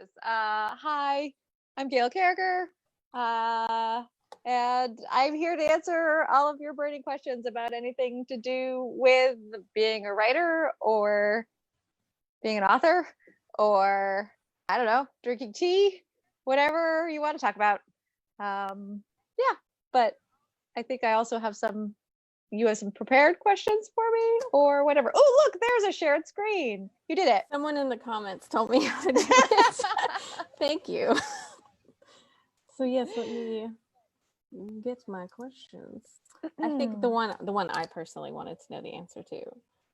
is. Hi, I'm Gail Carriger, and I'm here to answer all of your burning questions about anything to do with being a writer or being an author or, I don't know, drinking tea, whatever you want to talk about. Yeah, but I think I also have you have some prepared questions for me or whatever. Oh, look, there's a shared screen. You did it. Someone in the comments told me how to do it. Thank you. So yes, let me get my questions. I think the one I personally wanted to know the answer to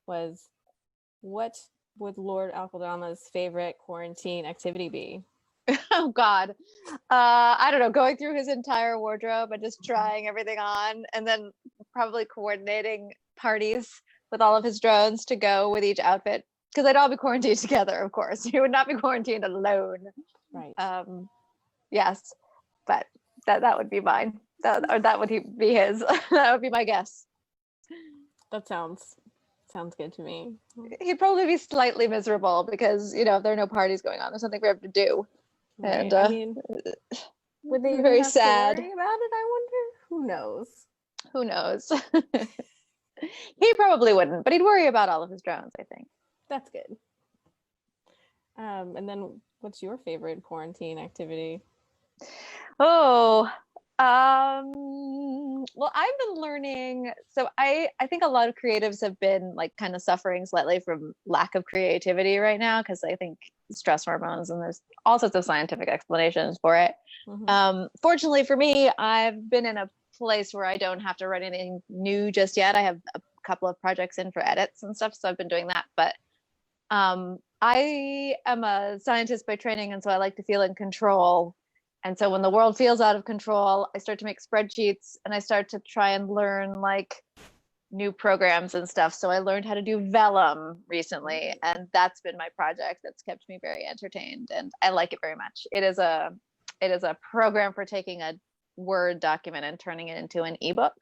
was, what would Lord Alcaldama's favorite quarantine activity be? Oh God. I don't know, going through his entire wardrobe and just trying everything on, and then probably coordinating parties with all of his drones to go with each outfit, because they'd all be quarantined together, of course. He would not be quarantined alone. Right. Yes, but that would be mine. That would be his. That would be my guess. That sounds good to me. He'd probably be slightly miserable because, if there are no parties going on, there's something for him to do. Right. And I mean, would they very have sad to worry about it? I wonder. Who knows? Who knows? He probably wouldn't, but he'd worry about all of his drones, I think. That's good. And then what's your favorite quarantine activity? Oh, well, I've been learning. So I think a lot of creatives have been like kind of suffering slightly from lack of creativity right now, because I think stress hormones, and there's all sorts of scientific explanations for it. Mm-hmm. Fortunately for me, I've been in a place where I don't have to write anything new just yet. I have a couple of projects in for edits and stuff, so I've been doing that. But I am a scientist by training, and so I like to feel in control. And so when the world feels out of control, I start to make spreadsheets and I start to try and learn like new programs and stuff. So I learned how to do Vellum recently, and that's been my project that's kept me very entertained, and I like it very much. It is a program for taking a Word document and turning it into an ebook.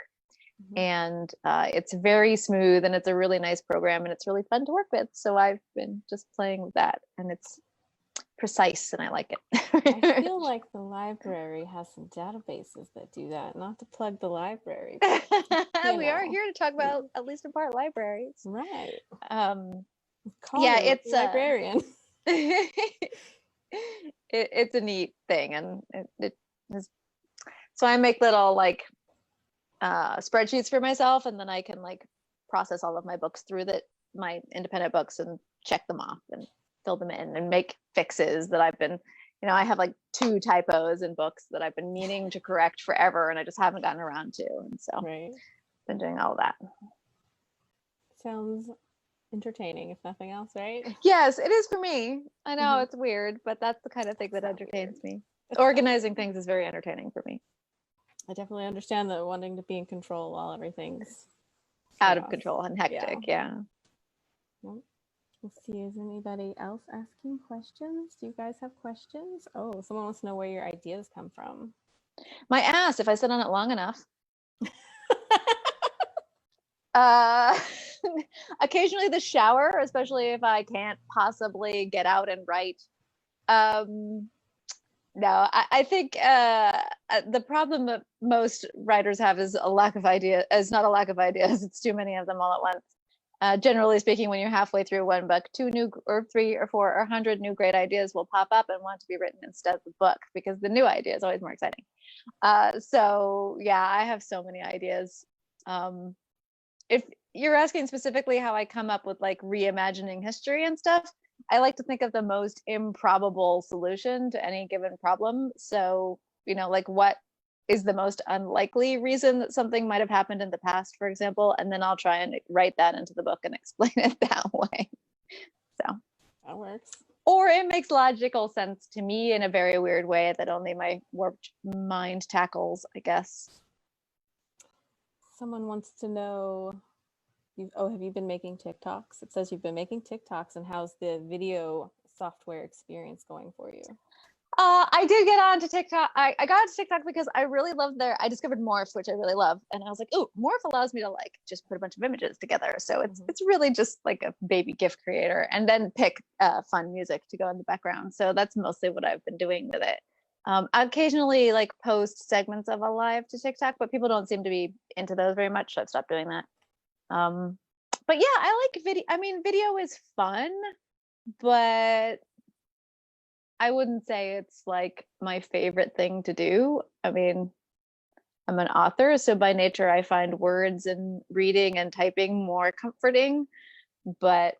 Mm-hmm. And it's very smooth, and it's a really nice program, and it's really fun to work with. So I've been just playing with that, and it's precise, and I like it. I feel like the library has some databases that do that. Not to plug the library, but, we are here to talk about, at least in part, libraries. Right. It's librarian. It's a neat thing, and it is. So I make little like spreadsheets for myself, and then I can like process all of my books through my independent books and check them off and fill them in and make fixes that I've been, I have like 2 typos in books that I've been meaning to correct forever, and I just haven't gotten around to. And so right. Been doing all of that. Sounds entertaining, if nothing else, right? Yes, it is for me. I know it's weird, but that's the kind of thing that entertains me. Organizing things is very entertaining for me. I definitely understand the wanting to be in control while everything's out of control and hectic. Yeah. Well, let's see, is anybody else asking questions? Do you guys have questions? Oh, someone wants to know where your ideas come from. My ass, if I sit on it long enough. Occasionally the shower, especially if I can't possibly get out and write. No, I think the problem that most writers have is a lack of ideas. It's not a lack of ideas; it's too many of them all at once. Generally speaking, when you're halfway through one book, 2 new or 3 or 4 or 100 new great ideas will pop up and want to be written instead of the book, because the new idea is always more exciting. So yeah, I have so many ideas. If you're asking specifically how I come up with like reimagining history and stuff, I like to think of the most improbable solution to any given problem. So, like what is the most unlikely reason that something might have happened in the past, for example, and then I'll try and write that into the book and explain it that way. So that works. Or it makes logical sense to me in a very weird way that only my warped mind tackles, I guess. Someone wants to know, have you been making TikToks? It says you've been making TikToks, and how's the video software experience going for you? I did get on to TikTok. I got onto TikTok because I really loved I discovered Morph, which I really love. And I was like, oh, Morph allows me to like just put a bunch of images together. So it's really just like a baby GIF creator, and then pick fun music to go in the background. So that's mostly what I've been doing with it. I occasionally like post segments of a live to TikTok, but people don't seem to be into those very much. So I've stopped doing that. But yeah, I like video. I mean, video is fun, but I wouldn't say it's like my favorite thing to do. I mean, I'm an author, so by nature I find words and reading and typing more comforting. But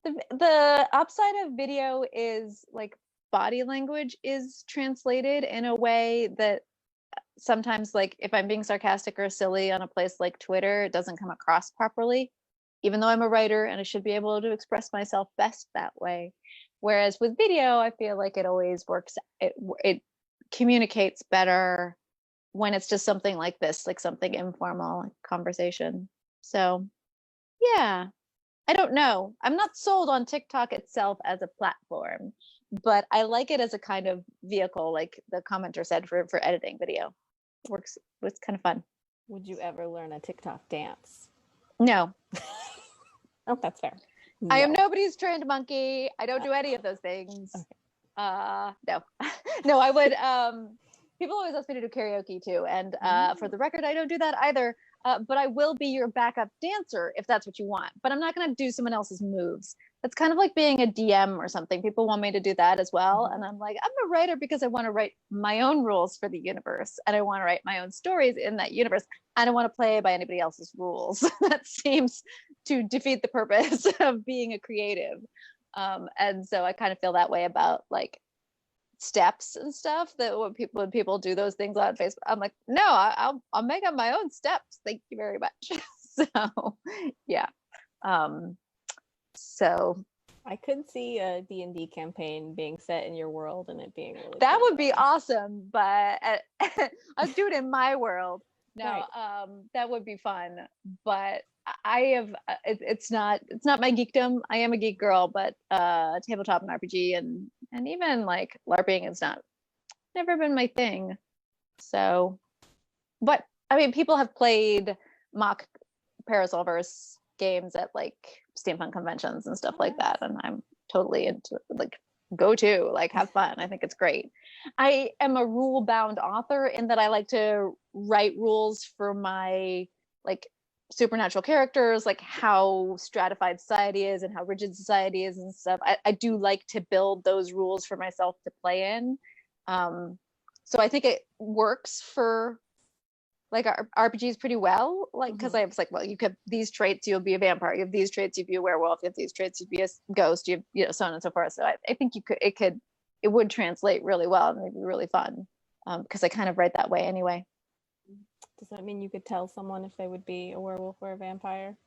the upside of video is like body language is translated in a way that sometimes, like if I'm being sarcastic or silly on a place like Twitter, it doesn't come across properly, even though I'm a writer and I should be able to express myself best that way. Whereas with video, I feel like it always works. It communicates better when it's just something like this, like something informal, like conversation. So yeah, I don't know. I'm not sold on TikTok itself as a platform, but I like it as a kind of vehicle, like the commenter said, for editing video. It works. It's kind of fun. Would you ever learn a TikTok dance? No. Oh, that's fair. No. I am nobody's trained monkey. I don't do any of those things. Okay. No. No, I would. People always ask me to do karaoke too. And for the record, I don't do that either. But I will be your backup dancer if that's what you want. But I'm not going to do someone else's moves. That's kind of like being a DM or something. People want me to do that as well. And I'm like, I'm a writer because I want to write my own rules for the universe. And I want to write my own stories in that universe. I don't want to play by anybody else's rules. That seems to defeat the purpose of being a creative. And so I kind of feel that way about like steps and stuff, that when people do those things on Facebook, I'm like, no, I'll make up my own steps. Thank you very much. So yeah. So I could see a D&D campaign being set in your world and it being really that would be awesome, but I'll do it in my world. No, right. That would be fun, but I have it's not my geekdom. I am a geek girl, but tabletop and RPG and even like LARPing is never been my thing. So, but I mean, people have played mock Parasol verse games at like steampunk conventions and stuff like that, and I'm totally into it. Like, go to, like, have fun. I think it's great. I am a rule bound author in that I like to write rules for my like supernatural characters, like how stratified society is and how rigid society is and stuff. I do like to build those rules for myself to play in. So I think it works for like RPGs pretty well, like because I was like, well, you have these traits, you'll be a vampire. You have these traits, you'd be a werewolf. You have these traits, you'd be a ghost. You know, so on and so forth. So I think it would translate really well and it'd be really fun because I kind of write that way anyway. Does that mean you could tell someone if they would be a werewolf or a vampire?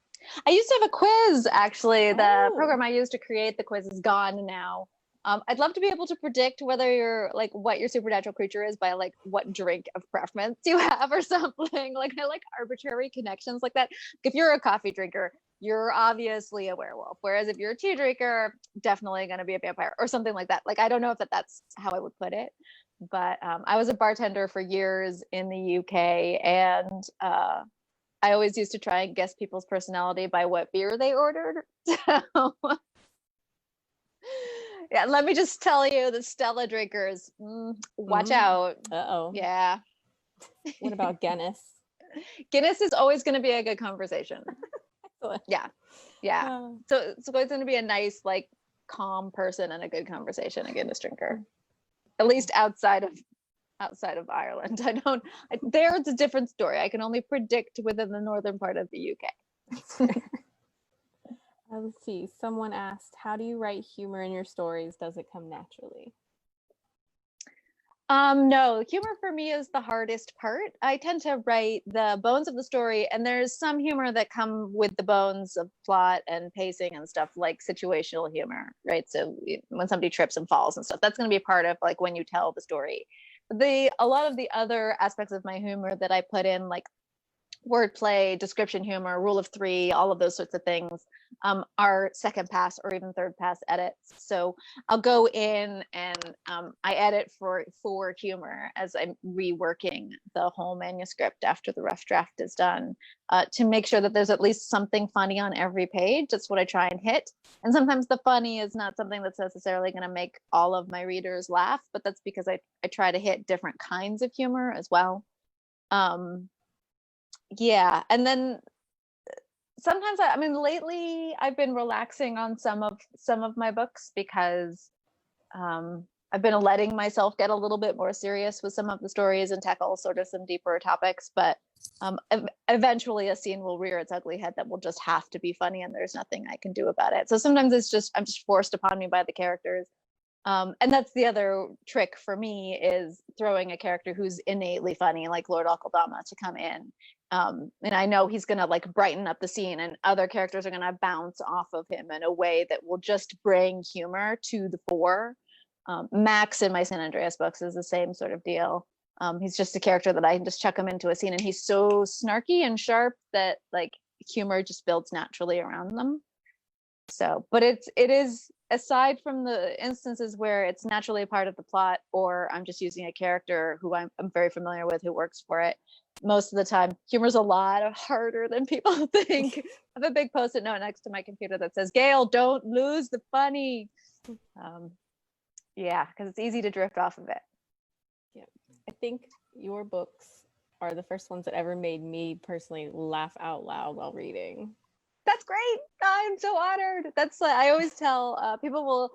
I used to have a quiz, actually. The program I used to create the quiz is gone now. I'd love to be able to predict whether you're like what your supernatural creature is by like what drink of preference you have or something. Like I like arbitrary connections like that. If you're a coffee drinker, you're obviously a werewolf. Whereas if you're a tea drinker, definitely going to be a vampire or something like that. Like I don't know if that's how I would put it. But I was a bartender for years in the UK, and I always used to try and guess people's personality by what beer they ordered. So, yeah, let me just tell you, the Stella drinkers, watch out. Uh-oh. Yeah. What about Guinness? Guinness is always going to be a good conversation. Yeah. Yeah. So it's always going to be a nice, like, calm person and a good conversation, a Guinness drinker. At least outside of Ireland. There it's a different story. I can only predict within the northern part of the UK. Let's see. Someone asked, how do you write humor in your stories? Does it come naturally? No, humor for me is the hardest part. I tend to write the bones of the story, and there's some humor that come with the bones of plot and pacing and stuff, like situational humor, right? So when somebody trips and falls and stuff, that's going to be a part of like when you tell the story. A lot of the other aspects of my humor that I put in, like wordplay, description humor, rule of three, all of those sorts of things are second pass or even third pass edits. So I'll go in and I edit for humor as I'm reworking the whole manuscript after the rough draft is done, to make sure that there's at least something funny on every page. That's what I try and hit. And sometimes the funny is not something that's necessarily going to make all of my readers laugh, but that's because I try to hit different kinds of humor as well. Yeah, and then sometimes I mean lately I've been relaxing on some of my books because I've been letting myself get a little bit more serious with some of the stories and tackle sort of some deeper topics, but eventually a scene will rear its ugly head that will just have to be funny and there's nothing I can do about it. So sometimes I'm just forced upon me by the characters. And that's the other trick for me, is throwing a character who's innately funny, like Lord Akaldama, to come in. And I know he's going to like brighten up the scene, and other characters are going to bounce off of him in a way that will just bring humor to the fore. Max in my San Andreas books is the same sort of deal. He's just a character that I can just chuck him into a scene, and he's so snarky and sharp that like humor just builds naturally around them. So, but it is, aside from the instances where it's naturally a part of the plot, or I'm just using a character who I'm very familiar with who works for it, most of the time humor's a lot harder than people think. I have a big post-it note next to my computer that says, Gail, don't lose the funny. Yeah, because it's easy to drift off of it. Yeah, I think your books are the first ones that ever made me personally laugh out loud while reading. That's great. I'm so honored. That's I always tell people will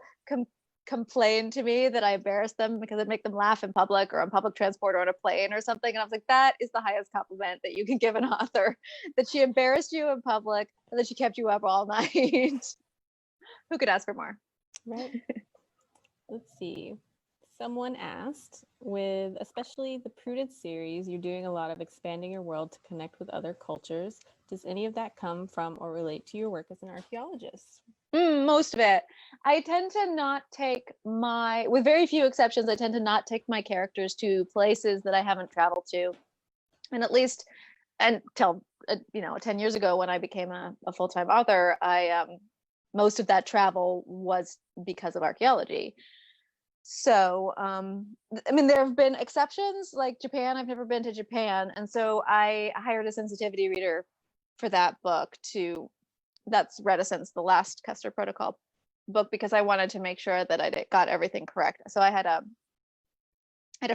complain to me that I embarrass them because I make them laugh in public or on public transport or on a plane or something. And I was like, that is the highest compliment that you can give an author, that she embarrassed you in public and that she kept you up all night. Who could ask for more? Right. Let's see. Someone asked, with especially the Prudence series, you're doing a lot of expanding your world to connect with other cultures. Does any of that come from or relate to your work as an archaeologist? Most of it. I tend to not take with very few exceptions, I tend to not take my characters to places that I haven't traveled to. And at least until 10 years ago when I became a full-time author, most of that travel was because of archaeology. So, I mean, there have been exceptions, like Japan. I've never been to Japan. And so I hired a sensitivity reader for that book that's Reticence, the last Custer Protocol book, because I wanted to make sure that I got everything correct. So I had a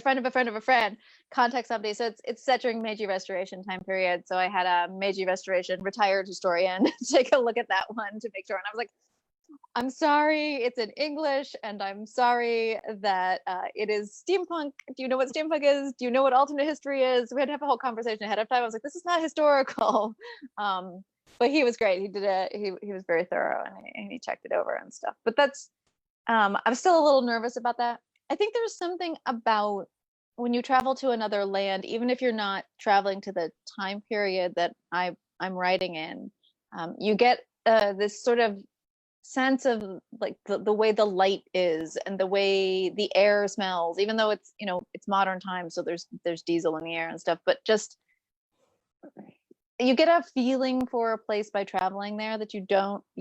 friend of a friend of a friend contact somebody. So it's set during Meiji Restoration time period. So I had a Meiji Restoration retired historian take a look at that one to make sure. And I was like, I'm sorry, it's in English, and I'm sorry that it is steampunk. Do you know what steampunk is? Do you know what alternate history is? We had to have a whole conversation ahead of time. I was like, this is not historical. But he was great. He was very thorough, and he checked it over and stuff. But that's, I'm still a little nervous about that. I think there's something about when you travel to another land, even if you're not traveling to the time period that I'm writing in, you get this sort of sense of like the way the light is and the way the air smells, even though it's it's modern times, so there's diesel in the air and stuff, but just you get a feeling for a place by traveling there that you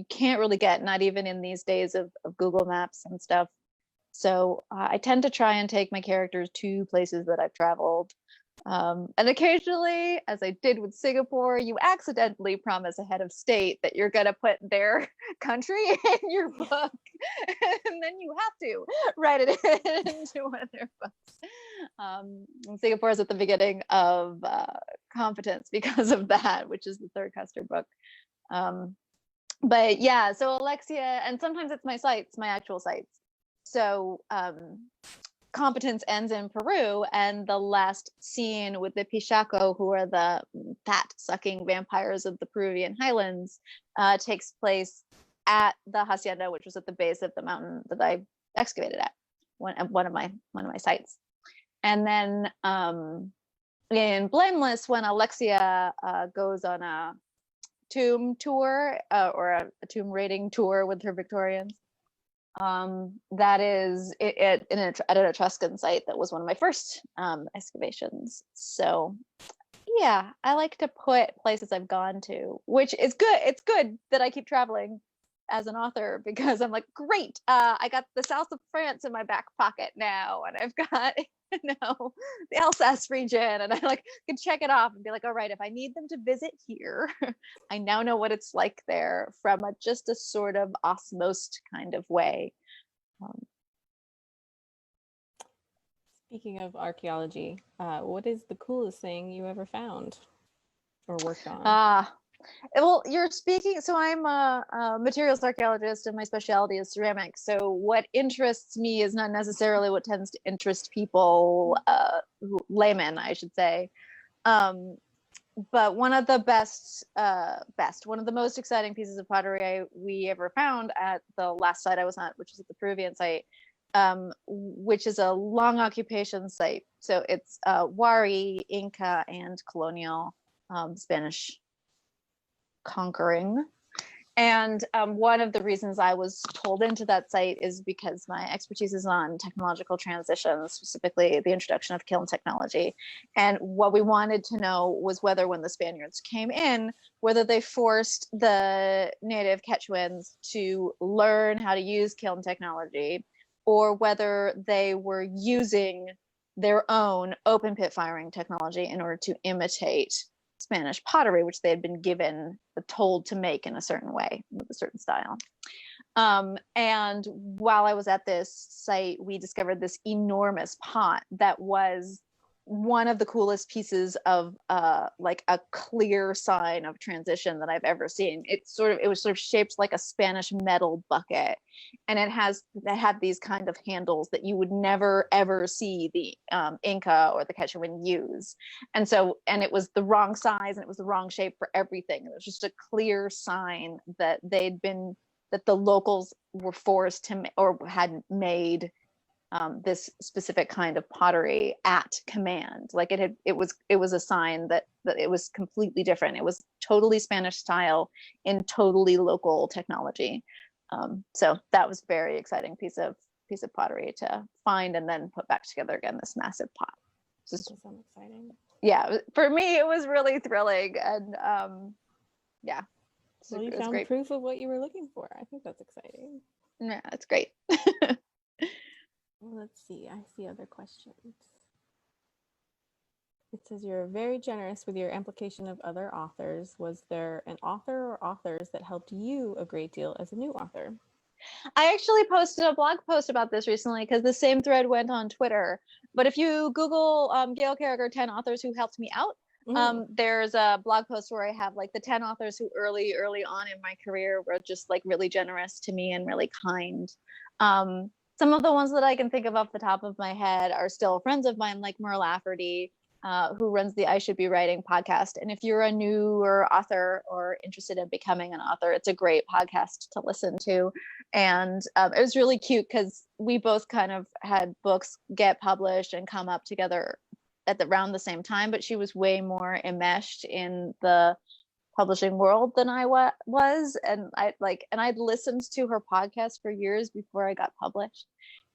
can't really get, not even in these days of Google Maps and stuff. So I tend to try and take my characters to places that I've traveled. And occasionally, as I did with Singapore, you accidentally promise a head of state that you're going to put their country in your book. And then you have to write it into one of their books. Singapore is at the beginning of Competence because of that, which is the third Custer book. But yeah, so Alexia, and sometimes it's my sites, my actual sites. So Competence ends in Peru, and the last scene with the Pichaco, who are the fat-sucking vampires of the Peruvian highlands, takes place at the hacienda, which was at the base of the mountain that I excavated at one of my sites. And then in Blameless, when Alexia goes on a tomb tour or a tomb raiding tour with her Victorians, that is at an Etruscan site that was one of my first excavations. So Yeah, I like to put places I've gone to, which is good. It's good that I keep traveling as an author because I'm like, great, I got the south of France in my back pocket now, and I've got, the Alsace region, and I like can check it off and be like, all right, if I need them to visit here, I now know what it's like there from just a sort of osmosed kind of way. Speaking of archaeology, what is the coolest thing you ever found or worked on? Well, you're speaking, so I'm a materials archaeologist and my specialty is ceramics. So what interests me is not necessarily what tends to interest people, laymen, I should say. But one of the one of the most exciting pieces of pottery we ever found at the last site I was at, which is at the Peruvian site, which is a long occupation site. So it's Wari, Inca, and colonial Spanish conquering. And one of the reasons I was pulled into that site is because my expertise is on technological transitions, specifically the introduction of kiln technology. And what we wanted to know was whether when the Spaniards came in, whether they forced the native Quechuans to learn how to use kiln technology, or whether they were using their own open pit firing technology in order to imitate Spanish pottery, which they had been told to make in a certain way, with a certain style. And while I was at this site, we discovered this enormous pot that was one of the coolest pieces of like a clear sign of transition that I've ever seen. It was sort of shaped like a Spanish metal bucket, and it had these kind of handles that you would never ever see the Inca or the Quechuan use. And it was the wrong size and it was the wrong shape for everything. It was just a clear sign that that the locals were forced to or had made this specific kind of pottery at command. Like it was a sign that it was completely different. It was totally Spanish style in totally local technology. So that was a very exciting piece of pottery to find and then put back together again, this massive pot. This is so exciting. Yeah, for me it was really thrilling, and yeah. Well, you found proof of what you were looking for. I think that's exciting. Yeah, it's great. Well, let's see. I see other questions. It says you're very generous with your implication of other authors. Was there an author or authors that helped you a great deal as a new author? I actually posted a blog post about this recently because the same thread went on Twitter. But if you Google Gail Carriger 10 authors who helped me out, there's a blog post where I have like the 10 authors who early on in my career were just like really generous to me and really kind. Some of the ones that I can think of off the top of my head are still friends of mine, like Merle Lafferty, who runs the I Should Be Writing podcast. And if you're a newer author or interested in becoming an author, it's a great podcast to listen to. And it was really cute because we both kind of had books get published and come up together at around the same time, but she was way more enmeshed in the publishing world than I was, and I'd listened to her podcast for years before I got published,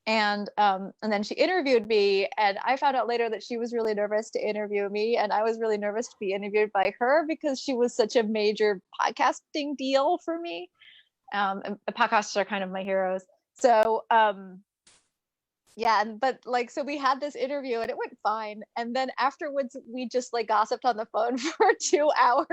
and then she interviewed me, and I found out later that she was really nervous to interview me, and I was really nervous to be interviewed by her because she was such a major podcasting deal for me. And podcasts are kind of my heroes, so yeah, but like, so we had this interview and it went fine. And then afterwards, we just like gossiped on the phone for 2 hours.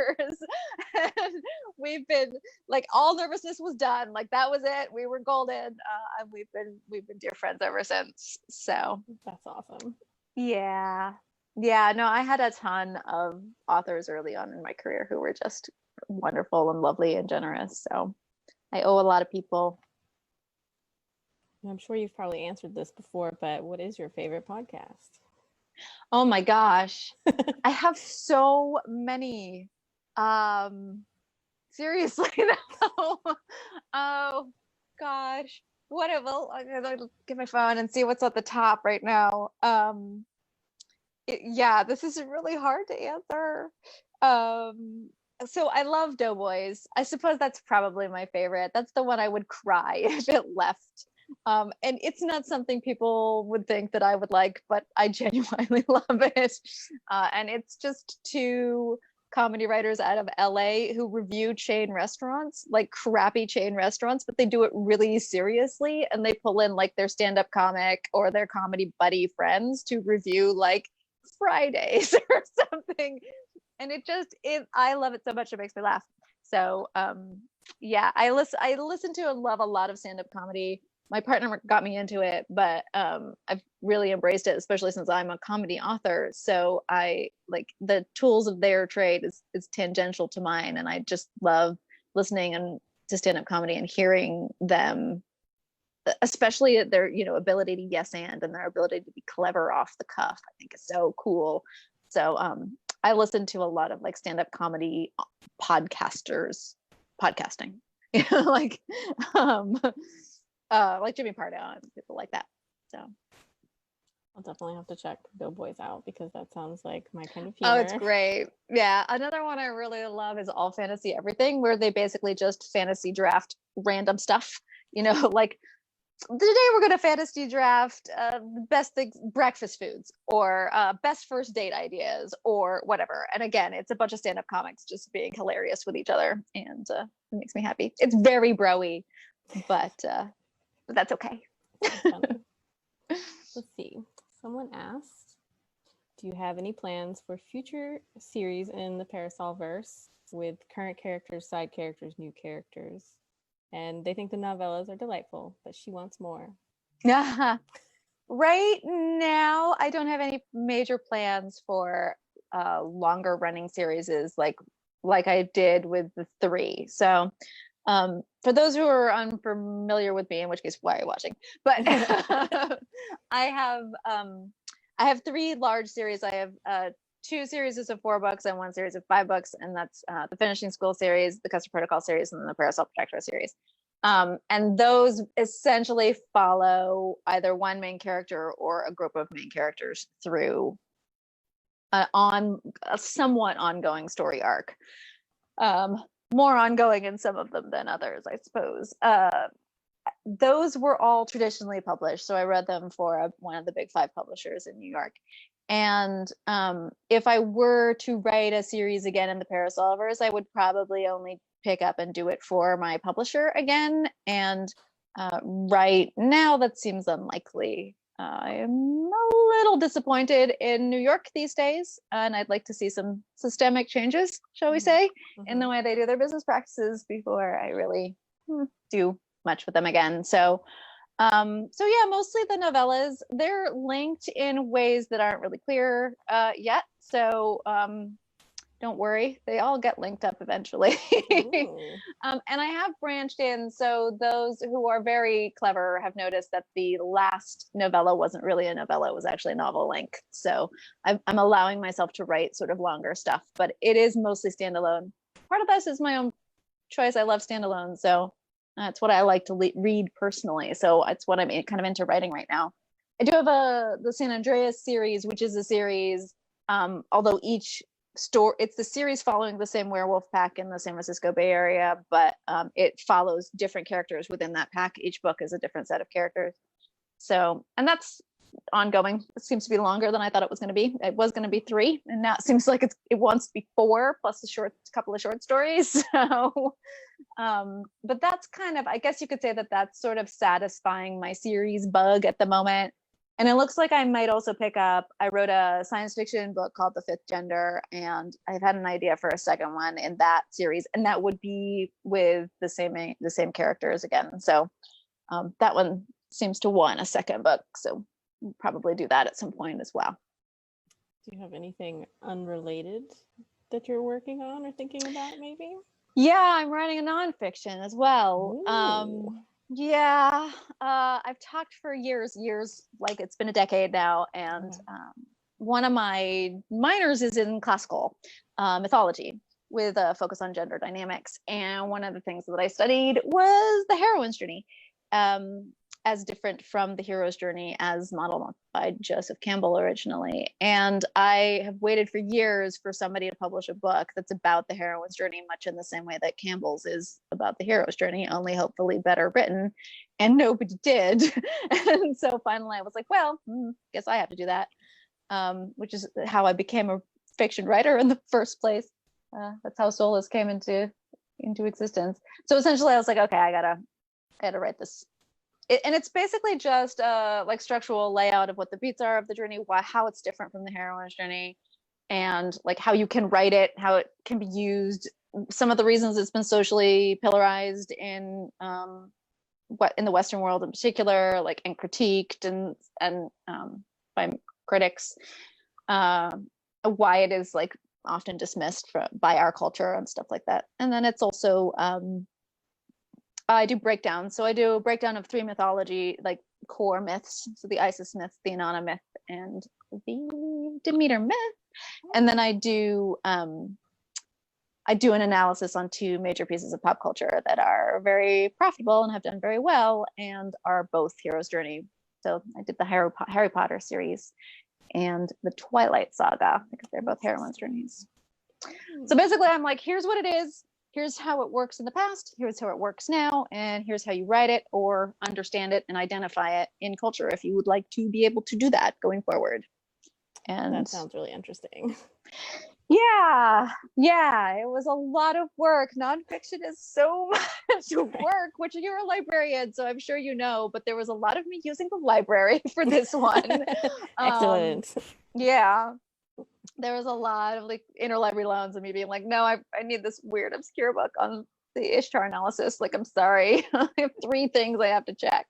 And we've been like, all nervousness was done. Like that was it. We were golden. And we've been dear friends ever since. So that's awesome. Yeah. Yeah. No, I had a ton of authors early on in my career who were just wonderful and lovely and generous. So I owe a lot of people. I'm sure you've probably answered this before, but what is your favorite podcast? Oh my gosh. I have so many. Seriously though. Oh gosh. Well, I'm gonna get my phone and see what's at the top right now. Yeah, this is really hard to answer. So I love Doughboys. I suppose that's probably my favorite. That's the one I would cry if it left And it's not something people would think that I would like, but I genuinely love it. And it's just two comedy writers out of LA who review chain restaurants, like crappy chain restaurants, but they do it really seriously. And they pull in like their stand-up comic or their comedy buddy friends to review like Fridays or something. And I love it so much, it makes me laugh. So yeah, I listen to and love a lot of stand-up comedy. My partner got me into it, but I've really embraced it, especially since I'm a comedy author. So I like the tools of their trade is tangential to mine, and I just love listening and to stand-up comedy and hearing them, especially their ability to yes and their ability to be clever off the cuff. I think is so cool. So I listen to a lot of like stand-up comedy podcasting, like Jimmy Pardo and people like that. So I'll definitely have to check Doughboys out because that sounds like my kind of humor. Oh, it's great. Yeah. Another one I really love is All Fantasy Everything, where they basically just fantasy draft random stuff. Like today we're going to fantasy draft best things, breakfast foods, or best first date ideas, or whatever. And again, it's a bunch of stand-up comics just being hilarious with each other, and it makes me happy. It's very bro-y, but that's okay. Let's see. Someone asked, do you have any plans for future series in the Parasol verse with current characters, side characters, new characters? And they think the novellas are delightful, but she wants more. Right now, I don't have any major plans for longer running series like I did with the 3. So for those who are unfamiliar with me, in which case, why are you watching? But I have 3 large series. I have 2 series of 4 books and 1 series of 5 books, and that's the Finishing School series, the Custom Protocol series, and then the Parasol Protectorate series. And those essentially follow either one main character or a group of main characters through a somewhat ongoing story arc. More ongoing in some of them than others, I suppose. Those were all traditionally published, so I read them for one of the big 5 publishers in New York. And if I were to write a series again in the Parasolverse, I would probably only pick up and do it for my publisher again. And right now, that seems unlikely. I'm a little disappointed in New York these days, and I'd like to see some systemic changes, shall we say, in the way they do their business practices before I really do much with them again. So yeah, mostly the novellas. They're linked in ways that aren't really clear yet. So don't worry, they all get linked up eventually. And I have branched in, so those who are very clever have noticed that the last novella wasn't really a novella, it was actually a novel length. So I'm allowing myself to write sort of longer stuff, but it is mostly standalone. Part of this is my own choice. I love standalone, so that's what I like to read personally. So it's what I'm kind of into writing right now. I do have the San Andreas series, which is a series, although it's the series following the same werewolf pack in the San Francisco Bay Area, but it follows different characters within that pack. Each book is a different set of characters. So, and that's ongoing. It seems to be longer than I thought it was going to be. It was going to be 3, and now it seems like it wants to be 4 plus a couple of short stories. So, but that's kind of, I guess you could say that that's sort of satisfying my series bug at the moment. And it looks like I might also pick up, I wrote a science fiction book called The Fifth Gender, and I've had an idea for a second one in that series, and that would be with the same characters again. So that one seems to want a second book, so we'll probably do that at some point as well. Do you have anything unrelated that you're working on or thinking about maybe? Yeah, I'm writing a nonfiction as well. Yeah, I've talked for years, like it's been a decade now, and one of my minors is in classical mythology with a focus on gender dynamics, and one of the things that I studied was the heroine's journey. as different from the hero's journey as modeled by Joseph Campbell originally. And I have waited for years for somebody to publish a book that's about the heroine's journey, much in the same way that Campbell's is about the hero's journey, only hopefully better written. And nobody did. And so finally I was like, well, guess I have to do that, which is how I became a fiction writer in the first place. That's how Soulless came into existence. So essentially I was like, okay, I gotta write this. And it's basically just like structural layout of what the beats are of the journey, how it's different from the heroine's journey, and like how you can write it, how it can be used, some of the reasons it's been socially pillarized in the Western world in particular, like, and critiqued and by critics, why it is like often dismissed by our culture and stuff like that. And then it's also I do breakdowns. So I do a breakdown of 3 mythology, like core myths. So the Isis myth, the Inanna myth, and the Demeter myth. And then I do an analysis on 2 major pieces of pop culture that are very profitable and have done very well and are both hero's journey. So I did the Harry Potter series and the Twilight Saga, because they're both heroine's journeys. So basically I'm like, here's what it is. Here's how it works in the past, here's how it works now, and here's how you write it or understand it and identify it in culture if you would like to be able to do that going forward. And that sounds really interesting. Yeah, it was a lot of work. Nonfiction is so much work, which you're a librarian, so I'm sure you know, but there was a lot of me using the library for this one. Excellent. Yeah. There was a lot of like interlibrary loans and me being like, no, I need this weird obscure book on the Ishtar analysis. Like, I'm sorry, I have 3 things I have to check.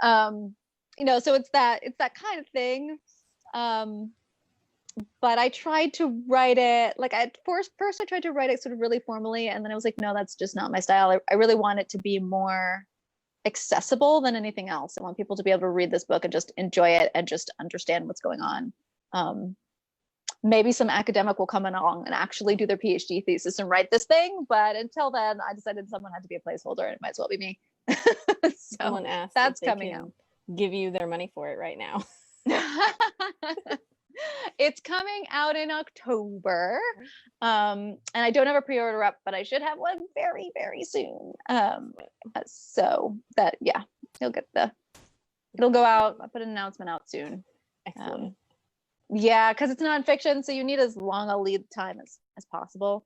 So it's that kind of thing. But I tried to write it like first I tried to write it sort of really formally, and then I was like, no, that's just not my style. I really want it to be more accessible than anything else. I want people to be able to read this book and just enjoy it and just understand what's going on. Maybe some academic will come along and actually do their PhD thesis and write this thing. But until then, I decided someone had to be a placeholder, and it might as well be me. So someone asked that's if they coming can out. Give you their money for it right now. It's coming out in October. And I don't have a pre-order up, but I should have one very, very soon. So that, yeah, it'll go out. I'll put an announcement out soon. Excellent. Yeah, because it's nonfiction, so you need as long a lead time as possible.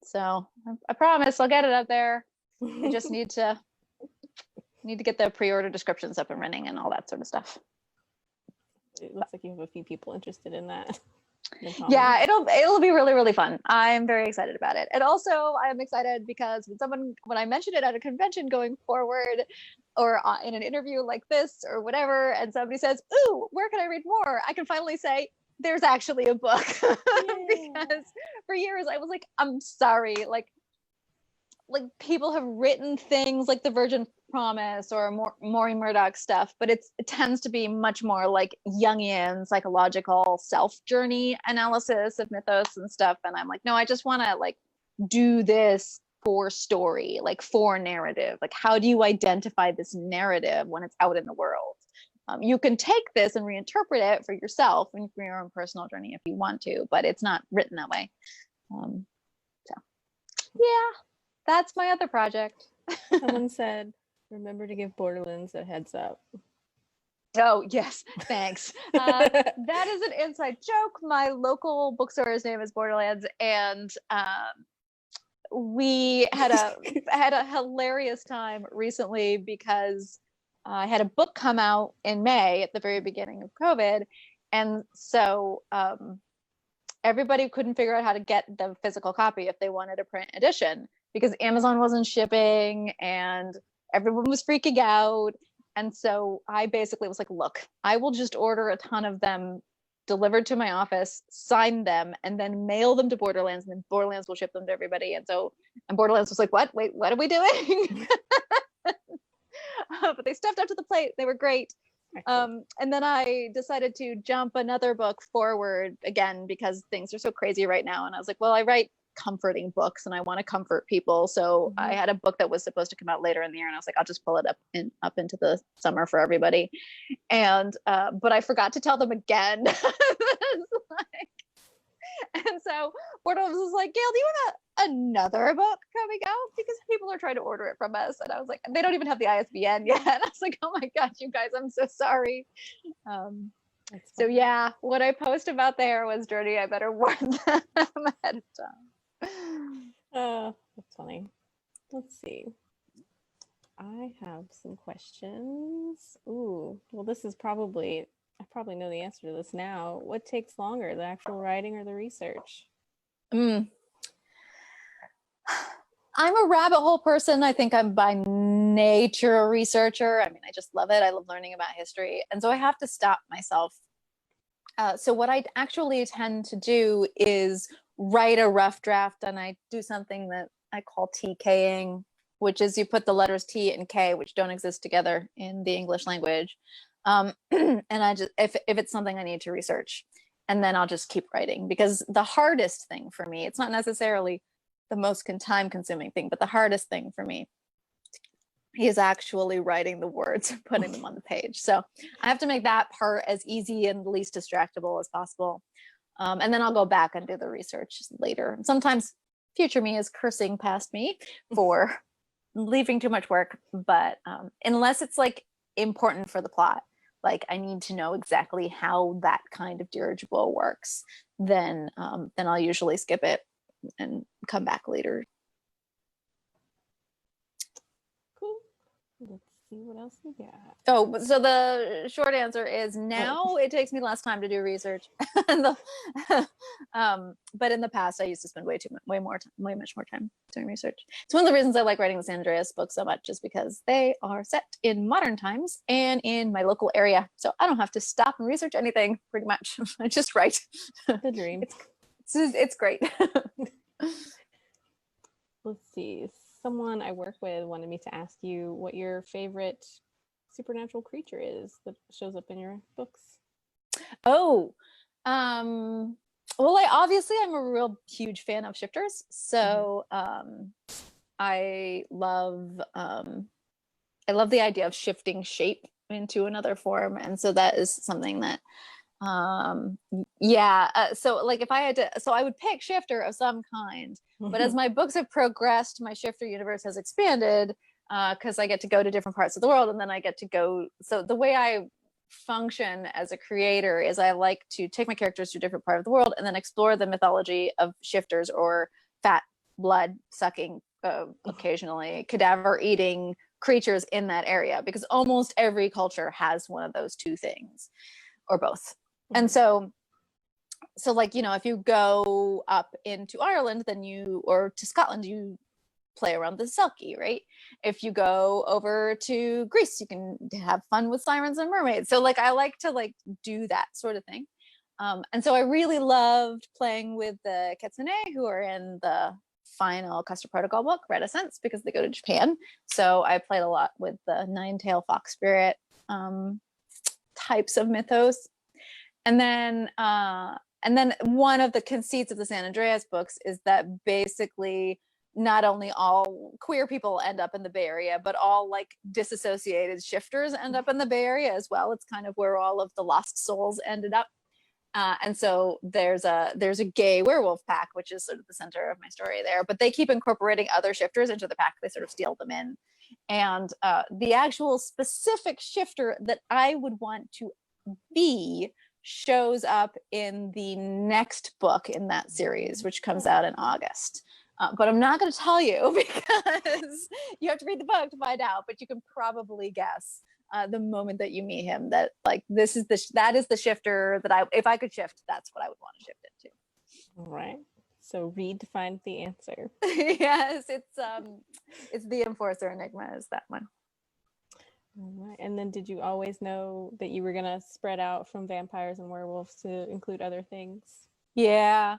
So I promise I'll get it out there. I just need to get the pre-order descriptions up and running and all that sort of stuff. It looks like you have a few people interested in that. Yeah, it'll be really, really fun. I'm very excited about it. And also I'm excited because when I mentioned it at a convention going forward, or in an interview like this or whatever, and somebody says, ooh, where can I read more? I can finally say, there's actually a book. Because for years I was like, I'm sorry, like people have written things like The Virgin Promise or Maury Murdoch stuff, but it tends to be much more like Jungian psychological self-journey analysis of mythos and stuff. And I'm like, no, I just want to like do this for story, like for narrative. Like, how do you identify this narrative when it's out in the world? You can take this and reinterpret it for yourself and for your own personal journey if you want to, but it's not written that way. So yeah, that's my other project. Someone said, remember to give Borderlands a heads up. Oh, yes. Thanks. That is an inside joke. My local bookstore's name is Borderlands. And we had a hilarious time recently because I had a book come out in May at the very beginning of COVID. And so everybody couldn't figure out how to get the physical copy if they wanted a print edition, because Amazon wasn't shipping and everyone was freaking out. And so I basically was like, look, I will just order a ton of them delivered to my office, sign them, and then mail them to Borderlands, and then Borderlands will ship them to everybody. And Borderlands was like, what? Wait, what are we doing? But they stepped up to the plate. They were great. And then I decided to jump another book forward again because things are so crazy right now. And I was like, well, I write comforting books and I want to comfort people. So I had a book that was supposed to come out later in the year, and I was like, I'll just pull it up into the summer for everybody. And but I forgot to tell them again. And so one of them was like, Gail, do you have another book coming out? Because people are trying to order it from us. And I was like, they don't even have the ISBN yet. I was like, oh my gosh, you guys, I'm so sorry. So yeah, what I post about the hair was dirty. I better warn them ahead of time. That's funny. Let's see. I have some questions. Ooh, well, this is probably, I probably know the answer to this now. What takes longer, the actual writing or the research? I'm a rabbit hole person. I think I'm by nature a researcher. I mean, I just love it. I love learning about history. And so I have to stop myself. So what I actually tend to do is write a rough draft, and I do something that I call TKing, which is you put the letters T and K, which don't exist together in the English language. And I just, if it's something I need to research, and then I'll just keep writing, because the hardest thing for me, it's not necessarily the most time consuming thing, but the hardest thing for me is actually writing the words and putting them on the page. So I have to make that part as easy and least distractible as possible. And then I'll go back and do the research later. And sometimes future me is cursing past me for leaving too much work, but unless it's like important for the plot, like I need to know exactly how that kind of dirigible works, then I'll usually skip it and come back later. Cool. Let's see what else we got. Oh, so the short answer is now it takes me less time to do research. But in the past, I used to spend way much more time doing research. It's one of the reasons I like writing the San Andreas books so much, is because they are set in modern times and in my local area. So I don't have to stop and research anything, pretty much. I just write. The dream. It's great. Let's see. Someone I work with wanted me to ask you what your favorite supernatural creature is that shows up in your books. Oh, well, I'm a real huge fan of shifters. So I love the idea of shifting shape into another form, and so that is something that so like if I had to, so I would pick shifter of some kind, but as my books have progressed, my shifter universe has expanded, because I get to go to different parts of the world, and then I get to go, so the way I function as a creator is I like to take my characters to a different part of the world and then explore the mythology of shifters, or fat, blood sucking, occasionally cadaver eating creatures in that area, because almost every culture has one of those two things, or both. And so like, you know, if you go up into Ireland, or to Scotland, you play around the Selkie, right? If you go over to Greece, you can have fun with sirens and mermaids. So like, I like to like do that sort of thing. And so I really loved playing with the Kitsune, who are in the final Custer Protocol book, Reticence, because they go to Japan. So I played a lot with the nine-tail fox spirit types of mythos. And then one of the conceits of the San Andreas books is that basically not only all queer people end up in the Bay Area, but all like disassociated shifters end up in the Bay Area as well. It's kind of where all of the lost souls ended up. And so there's a gay werewolf pack, which is sort of the center of my story there, but they keep incorporating other shifters into the pack. They sort of steal them in. And the actual specific shifter that I would want to be shows up in the next book in that series, which comes out in August. But I'm not going to tell you, because you have to read the book to find out, but you can probably guess the moment that you meet him that like that is the shifter that if I could shift, that's what I would want to shift it to. All right. So read to find the answer. Yes, it's the Enforcer Enigma is that one. All right. And then did you always know that you were going to spread out from vampires and werewolves to include other things? Yeah.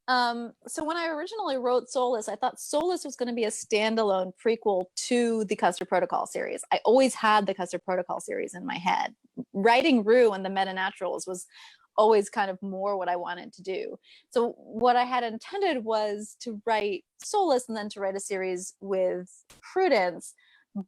So when I originally wrote Soulless, I thought Soulless was going to be a standalone prequel to the Custer Protocol series. I always had the Custer Protocol series in my head. Writing Rue and the Meta-Naturals was always kind of more what I wanted to do. So what I had intended was to write Soulless and then to write a series with Prudence,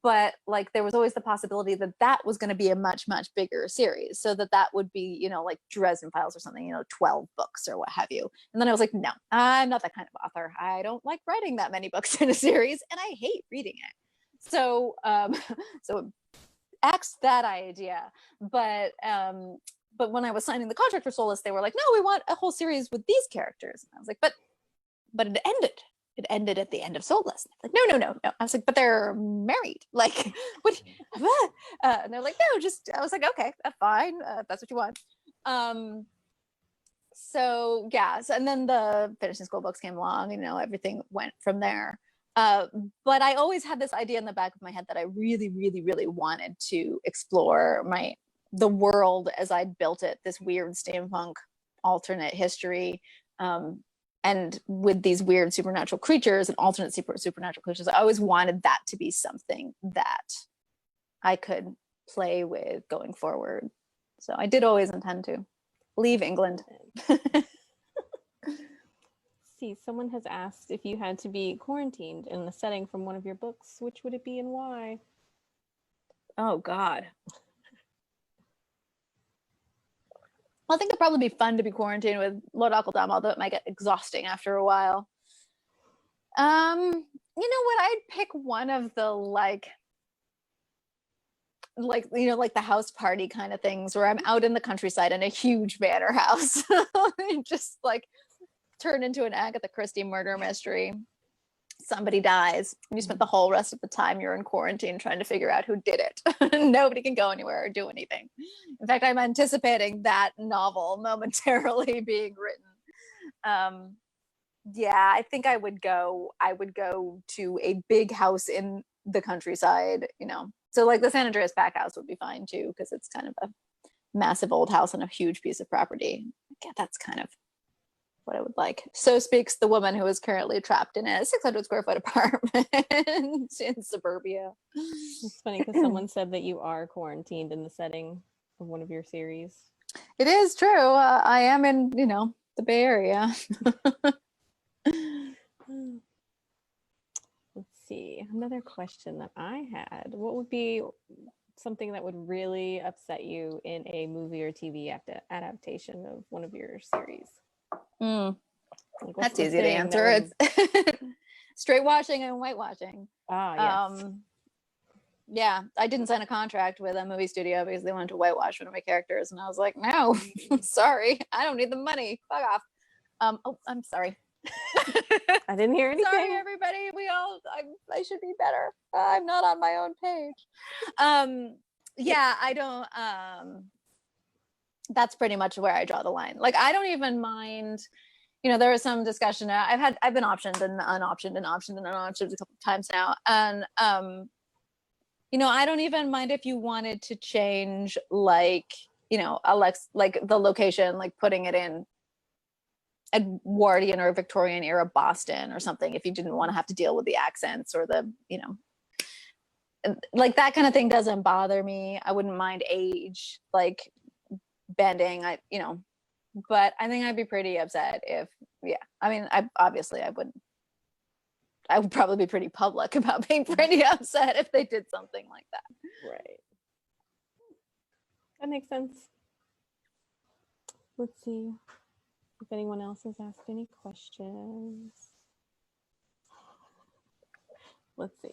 but like there was always the possibility that that was going to be a much bigger series, so that would be, you know, like Dresden Files or something, you know, 12 books or what have you. And then I was like, no, I'm not that kind of author. I don't like writing that many books in a series, and I hate reading it. So so axed that idea. But when I was signing the contract for Soulless, they were like, no, we want a whole series with these characters. And I was like, but it ended. It ended at the end of Soulless. Like, no. I was like, but they're married. Like, what? And they're like, no, just. I was like, okay, fine. If that's what you want. So yeah. So, and then the finishing school books came along. You know, everything went from there. But I always had this idea in the back of my head that I really wanted to explore the world as I'd built it. This weird steampunk alternate history. And with these weird supernatural creatures and alternate supernatural creatures, I always wanted that to be something that I could play with going forward. So I did always intend to leave England. See, someone has asked if you had to be quarantined in a setting from one of your books, which would it be and why? Oh, God. I think it'd probably be fun to be quarantined with Lord Aquildam, although it might get exhausting after a while. You know what? I'd pick one of the like you know, like the house party kind of things where I'm out in the countryside in a huge manor house, just like turn into an Agatha Christie murder mystery. Somebody dies, and you spent the whole rest of the time you're in quarantine trying to figure out who did it. Nobody can go anywhere or do anything. In fact, I'm anticipating that novel momentarily being written. Yeah, I think I would go to a big house in the countryside, you know. So like the San Andreas Pack House would be fine too, because it's kind of a massive old house on a huge piece of property. Yeah, that's kind of what I would like. So speaks the woman who is currently trapped in a 600 square foot apartment in suburbia. It's funny because someone said that you are quarantined in the setting of one of your series. It is true. I am in, you know, the Bay Area. Let's see. Another question that I had. What would be something that would really upset you in a movie or TV adaptation of one of your series? Like, that's easy to answer. It's straight washing and whitewashing. Yes. Yeah, I didn't sign a contract with a movie studio because they wanted to whitewash one of my characters, and I was like, no, sorry, I don't need the money. Fuck off. Oh, I'm sorry. I didn't hear anything. Sorry, everybody. I should be better. I'm not on my own page. Yeah, I don't. That's pretty much where I draw the line. Like, I don't even mind. You know, there was some discussion. I've been optioned and unoptioned and optioned and unoptioned a couple of times now, and you know, I don't even mind if you wanted to change, like, you know, like the location, like putting it in Edwardian or Victorian era Boston or something, if you didn't want to have to deal with the accents or the, you know, like that kind of thing doesn't bother me. I wouldn't mind age, like bending, you know, but I think I'd be pretty upset if, yeah, I mean, I would probably be pretty public about being pretty upset if they did something like that. Right. That makes sense. Let's see if anyone else has asked any questions. Let's see.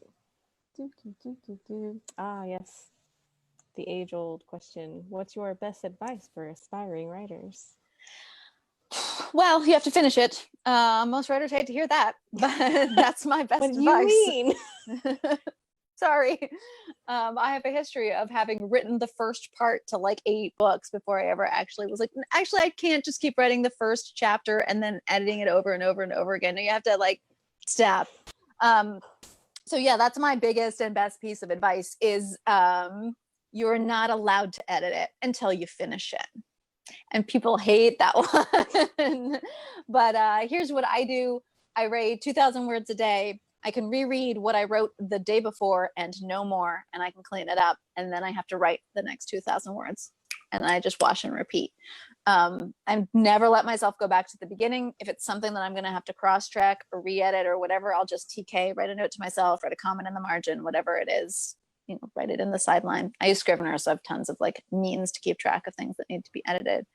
Yes. The age-old question. What's your best advice for aspiring writers? Well, you have to finish it. Most writers hate to hear that, but that's my best advice. What do you mean? Sorry. I have a history of having written the first part to like 8 books before I ever actually was like, actually, I can't just keep writing the first chapter and then editing it over and over and over again. You have to like stop. So yeah, that's my biggest and best piece of advice is you're not allowed to edit it until you finish it. And people hate that one. But here's what I do. I write 2,000 words a day. I can reread what I wrote the day before and no more, and I can clean it up. And then I have to write the next 2,000 words. And I just wash and repeat. I've never let myself go back to the beginning. If it's something that I'm going to have to cross-check or re-edit or whatever, I'll just TK, write a note to myself, write a comment in the margin, whatever it is, write it in the sideline. I use Scrivener, so I have tons of like means to keep track of things that need to be edited.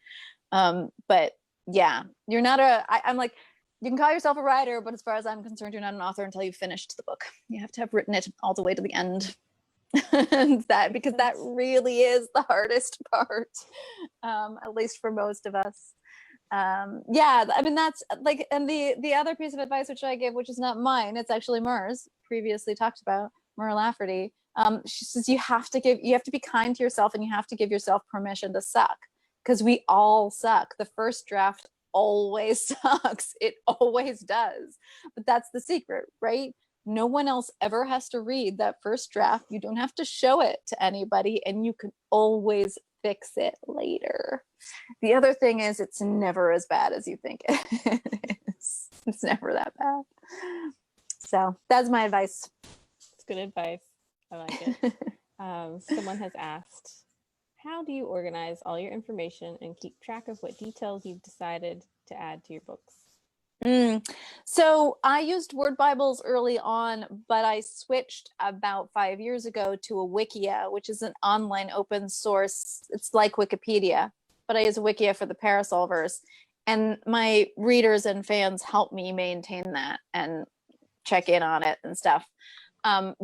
But yeah, you're not I'm like, you can call yourself a writer, but as far as I'm concerned, you're not an author until you've finished the book. You have to have written it all the way to the end. Because that really is the hardest part, at least for most of us. Yeah, I mean, that's like, and the other piece of advice which I give, which is not mine, it's actually Mer's, previously talked about, Mer Lafferty. She says you have to be kind to yourself, and you have to give yourself permission to suck, because we all suck. The first draft always sucks. It always does. But that's the secret, right? No one else ever has to read that first draft. You don't have to show it to anybody, and you can always fix it later. The other thing is, it's never as bad as you think it is. It's never that bad. So that's my advice. It's good advice. I like it. Someone has asked, how do you organize all your information and keep track of what details you've decided to add to your books? So I used Word Bibles early on, but I switched about 5 years ago to a Wikia, which is an online open source. It's like Wikipedia, but I use a Wikia for the Parasol verse. And my readers and fans help me maintain that and check in on it and stuff.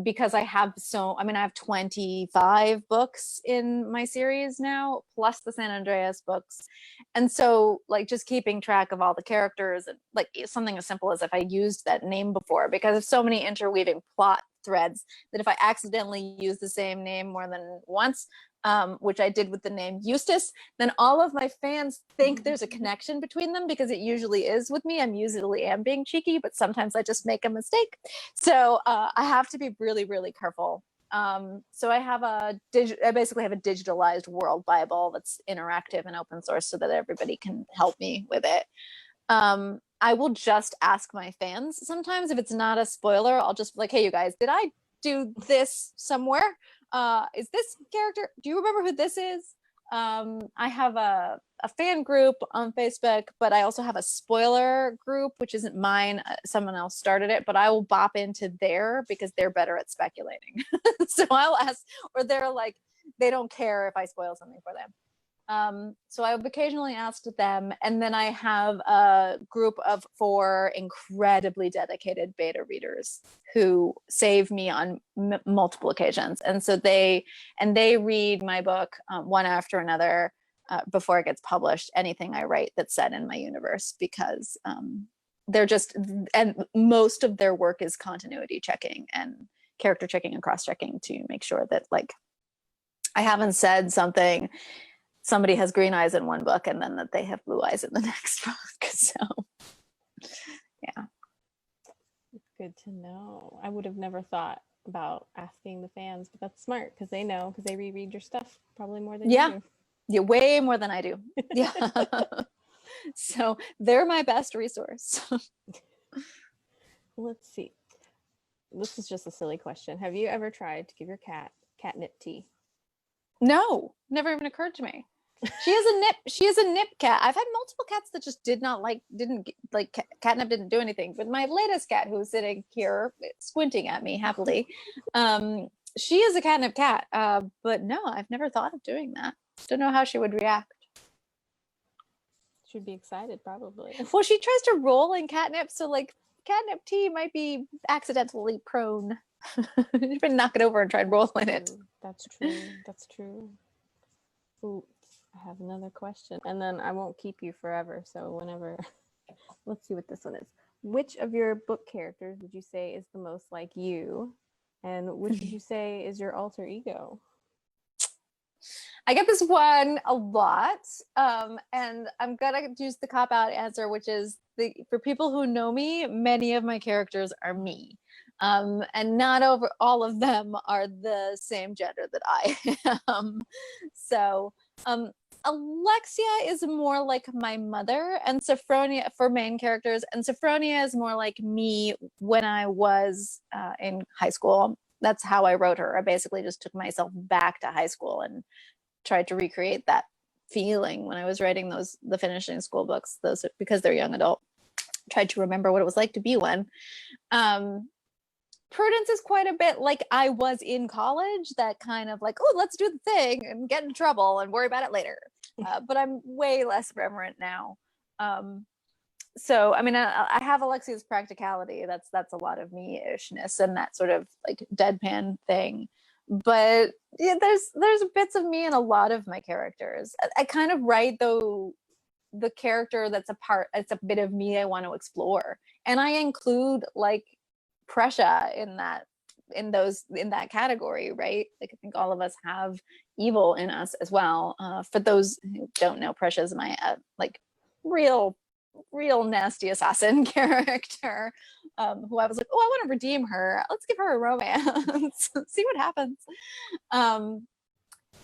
Because I have 25 books in my series now, plus the San Andreas books. And so like just keeping track of all the characters, and like something as simple as if I used that name before, because of so many interweaving plot threads that if I accidentally use the same name more than once, which I did with the name Eustace, then all of my fans think there's a connection between them, because it usually is with me. I'm usually am being cheeky, but sometimes I just make a mistake. So I have to be really, really careful. So I basically have a digitalized World Bible that's interactive and open source so that everybody can help me with it. I will just ask my fans sometimes if it's not a spoiler. I'll just be like, hey, you guys, did I do this somewhere? Is this character, do you remember who this is? I have a fan group on Facebook, but I also have a spoiler group, which isn't mine. Someone else started it, but I will bop into there because they're better at speculating. So I'll ask, or they're like, they don't care if I spoil something for them. So I've occasionally asked them, and then I have a group of 4 incredibly dedicated beta readers who save me on multiple occasions, and so they read my book one after another before it gets published. Anything I write that's set in my universe, because they're just, and most of their work is continuity checking and character checking and cross checking to make sure that like I haven't said something. Somebody has green eyes in one book and then that they have blue eyes in the next book. So, yeah. It's good to know. I would have never thought about asking the fans, but that's smart because they know, because they reread your stuff probably more than you do. Yeah, way more than I do. Yeah. So they're my best resource. Let's see. This is just a silly question. Have you ever tried to give your cat catnip tea? No, never even occurred to me. She is a nip cat. I've had multiple cats that just catnip didn't do anything. But my latest cat, who's sitting here squinting at me happily, she is a catnip cat. But no, I've never thought of doing that. Don't know how she would react. She'd be excited, probably. Well, she tries to roll in catnip, so like catnip tea might be accidentally prone. You can knock it over and try and roll in it. That's true. That's true. Ooh, I have another question, and then I won't keep you forever. So whenever, let's see what this one is. Which of your book characters would you say is the most like you, and which would you say is your alter ego? I get this one a lot, and I'm gonna use the cop-out answer, which is for people who know me, many of my characters are me. And not over all of them are the same gender that I am. So Alexia is more like my mother, and Sophronia for main characters, and Sophronia is more like me when I was in high school. That's how I wrote her. I basically just took myself back to high school and tried to recreate that feeling when I was writing the finishing school books, those because they're young adult. Tried to remember what it was like to be one. Prudence is quite a bit like I was in college, that kind of like, oh, let's do the thing and get in trouble and worry about it later. But I'm way less reverent now. So, I mean, I have Alexia's practicality. That's a lot of me-ishness and that sort of like deadpan thing. But yeah, there's bits of me in a lot of my characters. I kind of write the character that's it's a bit of me I want to explore, and I include like Prussia in that category, right? Like I think all of us have evil in us as well. For those who don't know, Prussia is my like real nasty assassin character, who I was like, oh, I want to redeem her. Let's give her a romance. See what happens.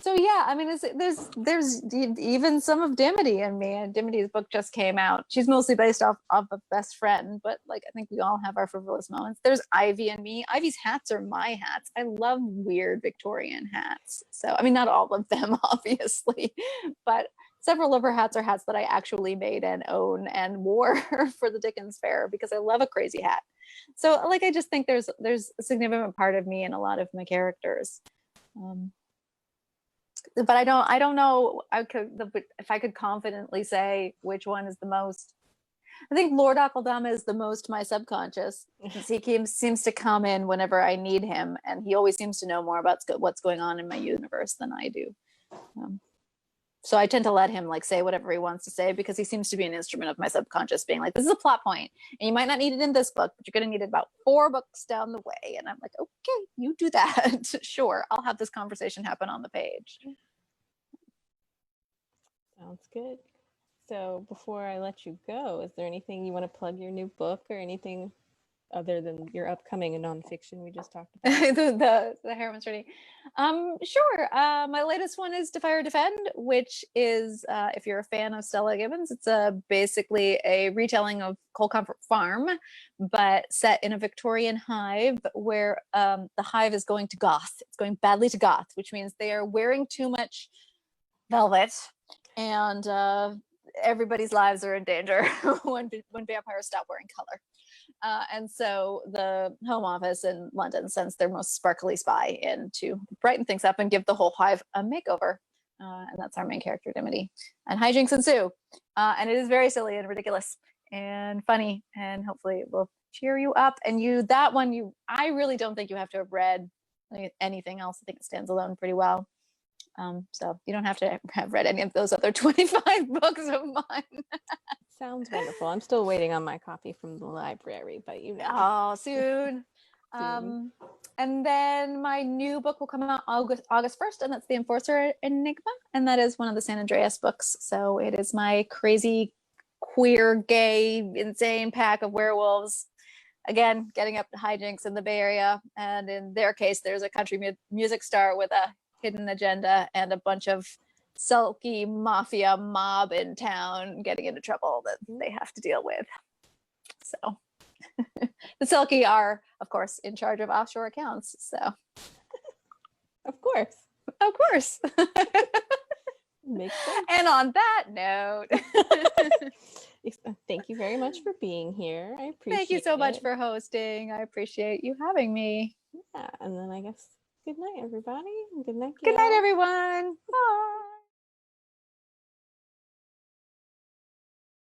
So yeah, I mean, there's even some of Dimity in me, and Dimity's book just came out. She's mostly based off of Best Friend, but like I think we all have our frivolous moments. There's Ivy and me. Ivy's hats are my hats. I love weird Victorian hats. So I mean, not all of them, obviously, but several of her hats are hats that I actually made and own and wore for the Dickens Fair because I love a crazy hat. So like I just think there's a significant part of me in a lot of my characters. But I don't know if I could confidently say which one is the most. I think Lord Akaldama is the most my subconscious. He seems to come in whenever I need him, and he always seems to know more about what's going on in my universe than I do. So I tend to let him like say whatever he wants to say because he seems to be an instrument of my subconscious being like, this is a plot point and you might not need it in this book, but you're going to need it about 4 books down the way. And I'm like, okay, you do that. Sure. I'll have this conversation happen on the page. Sounds good. So before I let you go, is there anything you want to plug your new book or anything other than your upcoming nonfiction we just talked about? the Heroine's Journey. Sure. My latest one is Defy or Defend, which is, if you're a fan of Stella Gibbons, it's basically a retelling of Coal Comfort Farm, but set in a Victorian hive where the hive is going to goth. It's going badly to goth, which means they are wearing too much velvet, and everybody's lives are in danger when vampires stop wearing color. And so the Home Office in London sends their most sparkly spy in to brighten things up and give the whole hive a makeover. And that's our main character, Dimity. And hijinks ensue. And it is very silly and ridiculous and funny, and hopefully it will cheer you up. And I really don't think you have to have read anything else. I think it stands alone pretty well. So you don't have to have read any of those other 25 books of mine. Sounds wonderful. I'm still waiting on my copy from the library, but Oh, soon. And then my new book will come out August 1st, and that's the Enforcer Enigma, and that is one of the San Andreas books. So it is my crazy, queer, gay, insane pack of werewolves. Again, getting up to hijinks in the Bay Area, and in their case, there's a country music star with a hidden agenda and a bunch of sulky mafia mob in town getting into trouble that they have to deal with. So the sulky are, of course, in charge of offshore accounts. So of course. Makes sense. And on that note, thank you very much for being here. I appreciate it. Thank you so much for hosting. I appreciate you having me. Yeah, and then I guess good night, everybody. Good night, Gail. Good night, everyone. Bye.